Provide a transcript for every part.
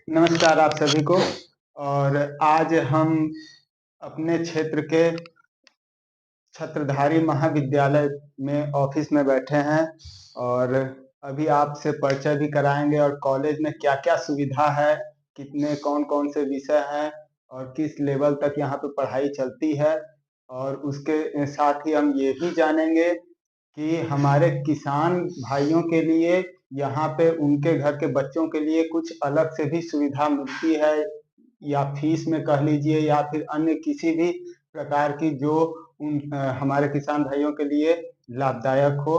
नमस्कार आप सभी को। और आज हम अपने क्षेत्र के छत्रधारी महाविद्यालय में ऑफिस में बैठे हैं और अभी आपसे परिचय भी कराएंगे और कॉलेज में क्या क्या सुविधा है, कितने कौन कौन से विषय हैं और किस लेवल तक यहाँ पे पढ़ाई चलती है। और उसके साथ ही हम ये भी जानेंगे कि हमारे किसान भाइयों के लिए यहाँ पे उनके घर के बच्चों के लिए कुछ अलग से भी सुविधा मिलती है, या फीस में कह लीजिए या फिर अन्य किसी भी प्रकार की जो हमारे किसान भाइयों के लिए लाभदायक हो।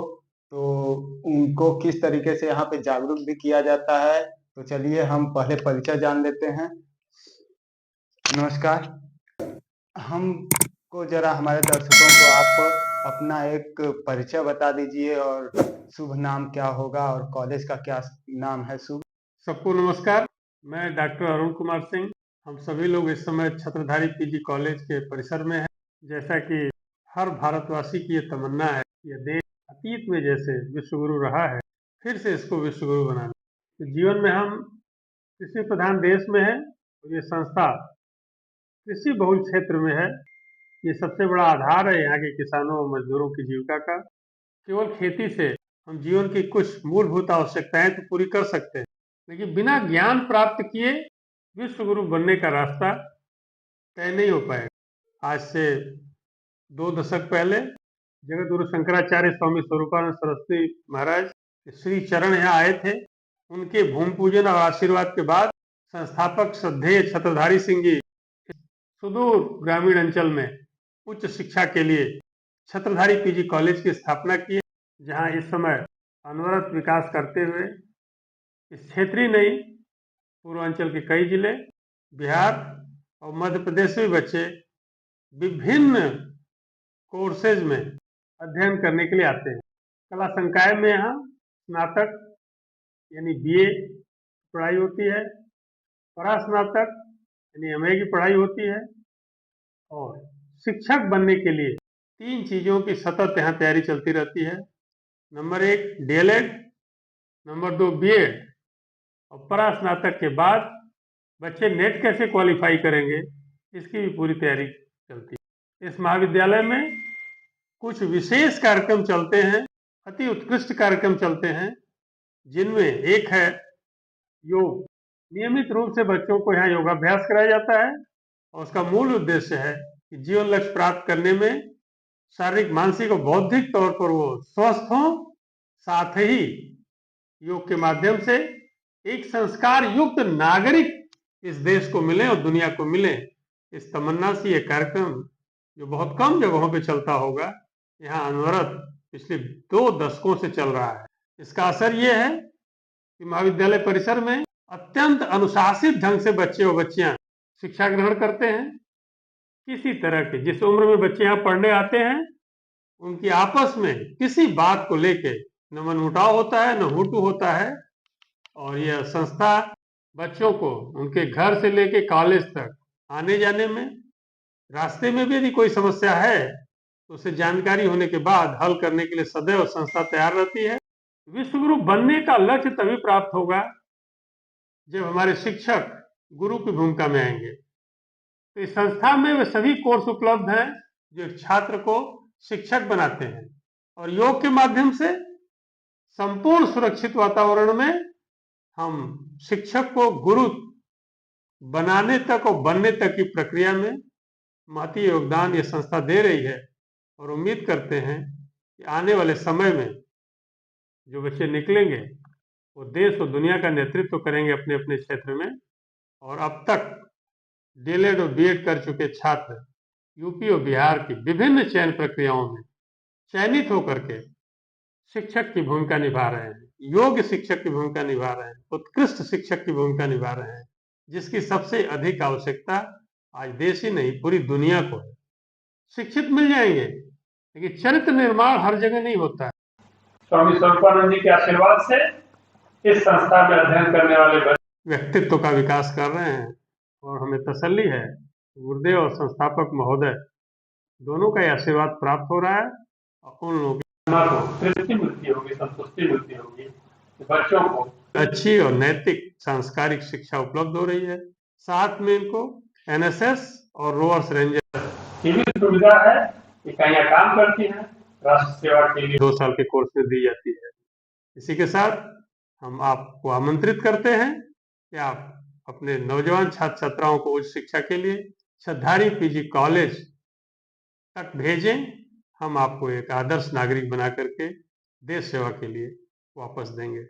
तो उनको किस तरीके से यहाँ पे जागरूक भी किया जाता है। तो चलिए हम पहले परिचय जान लेते हैं। नमस्कार। हमको जरा हमारे दर्शकों को आप अपना एक परिचय बता दीजिए और शुभ नाम क्या होगा और कॉलेज का क्या नाम है शुभ। सबको नमस्कार। मैं डॉक्टर अरुण कुमार सिंह। हम सभी लोग इस समय छत्रधारी पीजी कॉलेज के परिसर में हैं। जैसा कि हर भारतवासी की ये तमन्ना है कि यह देश अतीत में जैसे विश्वगुरु रहा है, फिर से इसको विश्वगुरु बनाना। तो जीवन में हम कृषि प्रधान देश में हैं और ये संस्था कृषि बहुल क्षेत्र में है। ये सबसे बड़ा आधार है यहाँ के किसानों और मजदूरों की जीविका का। केवल खेती से हम जीवन की कुछ मूलभूत आवश्यकताएं तो पूरी कर सकते हैं, लेकिन बिना ज्ञान प्राप्त किए विश्व गुरु बनने का रास्ता तय नहीं हो पाएगा। आज से 2 दशक पहले जगत गुरु शंकराचार्य स्वामी स्वरूपानंद सरस्वती महाराज श्री चरण यहाँ आए थे। उनके भूमि पूजन और आशीर्वाद के बाद संस्थापक श्रद्धेय छत्रधारी सिंह जी सुदूर ग्रामीण अंचल में उच्च शिक्षा के लिए छत्रधारी पीजी कॉलेज की स्थापना की, जहां इस समय अनवरत विकास करते हुए इस क्षेत्रीय नहीं पूर्वांचल के कई जिले, बिहार और मध्य प्रदेश से भी बच्चे विभिन्न कोर्सेज में अध्ययन करने के लिए आते हैं। कला संकाय में यहाँ स्नातक यानी बीए पढ़ाई होती है, परास्नातक यानी एमए की पढ़ाई होती है और शिक्षक बनने के लिए 3 चीजों की सतत यहाँ तैयारी चलती रहती है। नंबर 1 डीएलएड, नंबर 2 बीएड और परास्नातक के बाद बच्चे नेट कैसे क्वालिफाई करेंगे, इसकी भी पूरी तैयारी चलती है। इस महाविद्यालय में कुछ विशेष कार्यक्रम चलते हैं, अति उत्कृष्ट कार्यक्रम चलते हैं, जिनमें एक है योग। नियमित रूप से बच्चों को यहाँ योगाभ्यास कराया जाता है और उसका मूल उद्देश्य है कि जीवन लक्ष्य प्राप्त करने में शारीरिक, मानसिक और बौद्धिक तौर पर वो स्वस्थ हों, साथ ही योग के माध्यम से एक संस्कार युक्त नागरिक इस देश को मिले और दुनिया को मिले। इस तमन्ना से ये कार्यक्रम जो बहुत कम जगहों पे चलता होगा, यहाँ अनवरत पिछले 2 दशकों से चल रहा है। इसका असर ये है कि महाविद्यालय परिसर में अत्यंत अनुशासित ढंग से बच्चे और बच्चियां शिक्षा ग्रहण करते हैं। किसी तरह के जिस उम्र में बच्चे यहाँ पढ़ने आते हैं, उनकी आपस में किसी बात को लेके न मनमुटाव होता है, न हुटू होता है। और यह संस्था बच्चों को उनके घर से लेके कॉलेज तक आने जाने में, रास्ते में भी यदि कोई समस्या है तो उसे जानकारी होने के बाद हल करने के लिए सदैव संस्था तैयार रहती है। विश्वगुरु बनने का लक्ष्य तभी प्राप्त होगा जब हमारे शिक्षक गुरु की भूमिका में आएंगे। तो इस संस्था में वे सभी कोर्स उपलब्ध हैं जो एक छात्र को शिक्षक बनाते हैं, और योग के माध्यम से संपूर्ण सुरक्षित वातावरण में हम शिक्षक को गुरु बनाने तक और बनने तक की प्रक्रिया में महती योगदान ये संस्था दे रही है। और उम्मीद करते हैं कि आने वाले समय में जो बच्चे निकलेंगे वो देश और दुनिया का नेतृत्व करेंगे अपने अपने क्षेत्र में। और अब तक डीएलएड और बीएड कर चुके छात्र यूपी और बिहार की विभिन्न चयन प्रक्रियाओं में चयनित होकर के शिक्षक की भूमिका निभा रहे हैं, योग्य शिक्षक की भूमिका निभा रहे हैं, उत्कृष्ट शिक्षक की भूमिका निभा रहे हैं, जिसकी सबसे अधिक आवश्यकता आज देश ही नहीं पूरी दुनिया को है। शिक्षित मिल जाएंगे, लेकिन चरित्र निर्माण हर जगह नहीं होता है। स्वामी स्वरूपानंद जी के आशीर्वाद से इस संस्था में अध्ययन करने वाले व्यक्तित्व का विकास कर रहे हैं और हमें तसल्ली है गुरुदेव और संस्थापक महोदय दोनों का आशीर्वाद प्राप्त हो रहा है और उन लोगों को तृप्ति मिलती होगी, संतुष्टि मिलती होगी। बच्चों को अच्छी और नैतिक सांस्कारिक शिक्षा उपलब्ध हो रही है। साथ में इनको एनएसएस और रोवर्स रेंजर की भी सुविधा है, इकाइयां काम करती हैं। राष्ट्र सेवा के लिए 2 साल के कोर्स में दी जाती है। इसी के साथ हम आपको आमंत्रित करते हैं कि आप अपने नौजवान छात्र छात्राओं को उच्च शिक्षा के लिए छतरधारी पीजी कॉलेज तक भेजें। हम आपको एक आदर्श नागरिक बना करके देश सेवा के लिए वापस देंगे।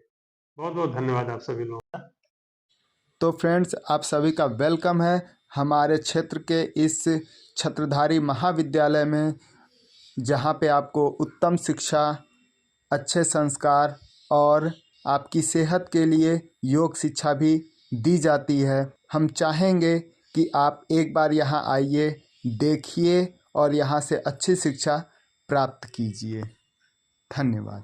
बहुत बहुत धन्यवाद आप सभी लोगों का। तो फ्रेंड्स, आप सभी का वेलकम है हमारे क्षेत्र के इस छत्रधारी महाविद्यालय में, जहाँ पे आपको उत्तम शिक्षा, अच्छे संस्कार और आपकी सेहत के लिए योग शिक्षा भी दी जाती है। हम चाहेंगे कि आप एक बार यहाँ आइए, देखिए और यहाँ से अच्छी शिक्षा प्राप्त कीजिए। धन्यवाद।